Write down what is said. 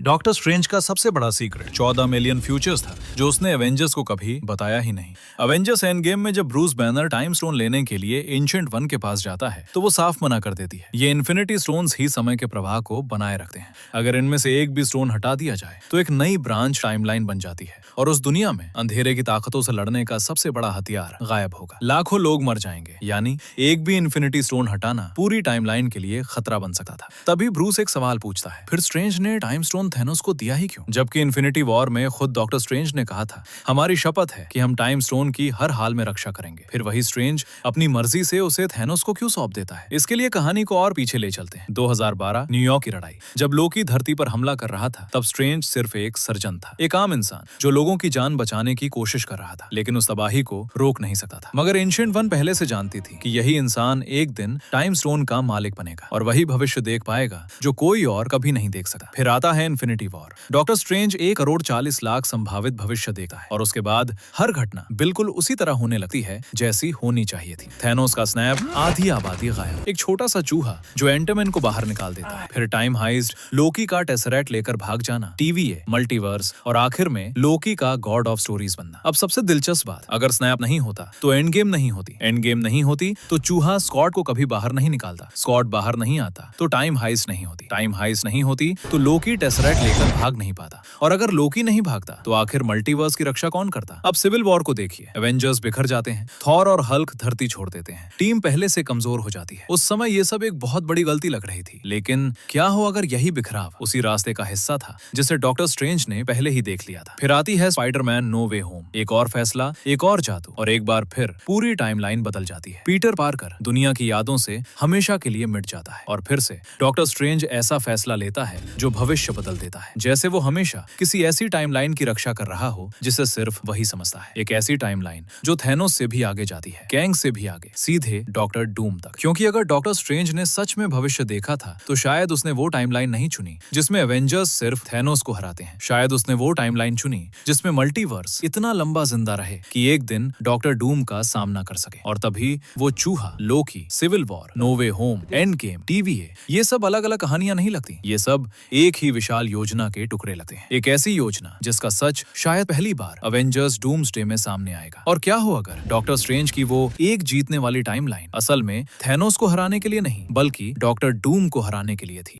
Doctor strange का सबसे बड़ा सीक्रेट 14 मिलियन फ्यूचर्स था जो उसने एवेंजर्स को कभी बताया ही नहीं। एवेंजर्स एंड गेम में जब ब्रूस बैनर टाइम स्टोन लेने के लिए एंशिएंट वन के पास जाता है तो वो साफ मना कर देती है। ये इन्फिनिटी स्टोन्स ही समय के प्रवाह को बनाए रखते हैं। अगर इनमें से एक भी स्टोन हटा दिया जाए तो एक नई ब्रांच टाइमलाइन बन जाती है और उस दुनिया में अंधेरे की ताकतों से लड़ने का सबसे बड़ा हथियार गायब होगा। लाखों लोग मर जाएंगे, यानी एक भी इन्फिनिटी स्टोन हटाना पूरी टाइमलाइन के लिए खतरा बन सकता था। तभी ब्रूस एक सवाल पूछता है, फिर स्ट्रेंज ने टाइम स्टोन थैनोस को दिया ही क्यों? जबकि इन्फिनिटी वॉर में खुद डॉक्टर स्ट्रेंज ने कहा था, हमारी शपथ है कि हम टाइम स्टोन की हर हाल में रक्षा करेंगे। फिर वही स्ट्रेंज अपनी मर्जी से उसे थैनोस को क्यों सौंप देता है? इसके लिए कहानी को और पीछे ले चलते हैं। 2012 न्यूयॉर्क की लड़ाई। जब लोकी धरती पर हमला कर रहा था तब स्ट्रेंज सिर्फ एक सर्जन था, एक आम इंसान जो लोगों की जान बचाने की कोशिश कर रहा था, लेकिन उस तबाही को रोक नहीं सकता था। मगर एंशिएंट वन पहले से जानती थी कि यही इंसान एक दिन टाइम स्टोन का मालिक बनेगा और वही भविष्य देख पाएगा जो कोई और कभी नहीं देख सकता। फिर आता है इन्फिनिटी वॉर। डॉक्टर स्ट्रेंज 1,40,00,000 संभावित भविष्य देखता है और उसके बाद हर घटना बिल्कुल उसी तरह होने लगती है जैसी होनी चाहिए थी। थैनोस का स्नैप, आधी आबादी गायब, एक छोटा सा चूहा जो एंटमैन को बाहर निकाल देता है, फिर टाइम हाइस्ट, लोकी का टेसरेट लेकर भाग जाना, TVA, मल्टीवर्स और आखिर में लोकी का गॉड ऑफ स्टोरीज बनना। अब सबसे दिलचस्प बात, अगर स्नैप नहीं होता तो एंड गेम नहीं होती, एंड गेम नहीं होती तो चूहा स्कॉट को कभी बाहर नहीं निकालता, स्कॉट बाहर नहीं आता तो टाइम हाइस्ट नहीं होती, टाइम हाइस्ट नहीं होती तो लोकी टेसरेट लेकर भाग नहीं पाता, और अगर लोकी नहीं भागता तो आखिर मल्टीवर्स की रक्षा कौन करता? अब सिविल वॉर को देखिए, एवेंजर्स बिखर जाते हैं, थॉर और हल्क धरती छोड़ देते हैं, टीम पहले से कमजोर हो जाती है। उस समय ये सब एक बहुत बड़ी गलती लग रही थी, लेकिन क्या हो अगर यही बिखराव उसी रास्ते का हिस्सा था जिसे डॉक्टर स्ट्रेंज ने पहले ही देख लिया था। फिर आती है स्पाइडरमैन नो वे होम। एक और फैसला, एक और जादू और एक बार फिर पूरी टाइमलाइन बदल जाती है। पीटर पार्कर दुनिया की यादों से हमेशा के लिए मिट जाता है और फिर से डॉक्टर स्ट्रेंज ऐसा फैसला लेता है जो भविष्य बदल देता है, जैसे वो हमेशा किसी ऐसी टाइमलाइन की रक्षा कर रहा हो जिसे सिर्फ वही समझता है। एक ऐसी टाइमलाइन जो थैनोस से भी आगे जाती है, कैंग से भी आगे, सीधे डॉक्टर डूम तक। क्योंकि अगर डॉक्टर स्ट्रेंज ने सच में भविष्य देखा था तो शायद उसने वो टाइमलाइन नहीं चुनी जिसमें एवेंजर्स सिर्फ थैनोस को हराते हैं। शायद उसने वो टाइमलाइन चुनी जिसमें मल्टीवर्स इतना लंबा जिंदा रहे कि एक दिन डॉक्टर डूम का सामना कर सके। और तभी वो चूहा, Loki, civil war, no way home, end game, TVA, ये सब अलग अलग कहानियां नहीं लगती, ये सब एक ही विशाल योजना के टुकड़े लगते हैं। एक ऐसी योजना जिसका सच शायद पहली बार अवेंजर्स डूम्सडे में सामने आएगा। और क्या हो अगर डॉक्टर स्ट्रेंज की वो एक जीतने वाली टाइमलाइन असल में थैनोस को हराने के लिए नहीं बल्कि डॉक्टर डूम को हराने के लिए थी।